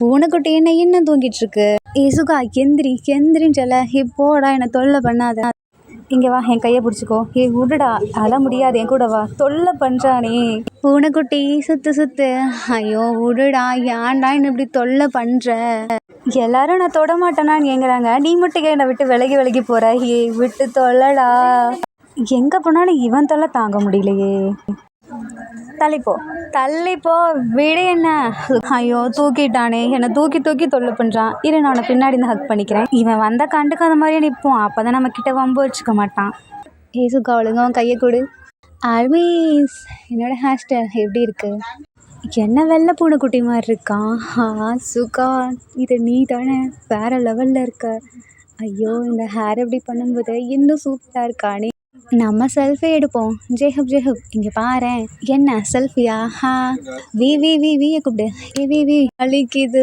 பூனைக்குட்டி என்ன இன்னும் தூங்கிட்டு இருக்கு. சுகா எந்திரி எந்திரின்னு சொல்ல, இப்போடா என்னை தொல்லை பண்ணாத. இங்கே வா, என் கையை பிடிச்சிக்கோ. விடுடா, அதெல்லாம் முடியாது, என் கூட வா. தொல்லை பண்ணுறானே பூனைக்குட்டி, சுத்து சுத்து. ஐயோ விடுடா, ஏன்டா என்ன இப்படி தொல்லை பண்ணுற? எல்லாரும் நான் தொட மாட்டேனான்னு கேட்குறாங்க, நீ மட்டும் என்னை விட்டு விலகி விலகி போகிற. விட்டு தொல்லடா. எங்கே போனாலும் இவன் தொல்லை தாங்க முடியலையே. தள்ளிப்போ தள்ளிப்போ, விடு என்ன. ஐயோ தூக்கிட்டானே, என்னை தூக்கி தூக்கி தொல்லை பண்ணுறான். இரு, நான் அவனை பின்னாடி இருந்து ஹக் பண்ணிக்கிறேன். இவன் வந்த கண்டுக்காத மாதிரியே நிற்போம், அப்போ தான் நம்ம கிட்ட வம்பு வச்சுக்க மாட்டான். சுகா ஒழுங்க அவன் கையை கொடு. ஆல்வேஸ் என்னோட ஹேர் ஸ்டைல் எப்படி இருக்கு? என்ன வெள்ளை பூனைக்குட்டி மாதிரி இருக்கான். சுகா, இது நீ தானே? வேற லெவலில் இருக்க. ஐயோ, இந்த ஹேர் எப்படி பண்ணும்போது இன்னும் சூப்பராக இருக்கானே. நம்ம செல்ஃபி எடுப்போம். ஜெஹப் ஜெஹப், இங்கே பாரு. என்ன செல்ஃபியா? வி வி வி வியை கூப்பிடு. வி வி அழிக்குது.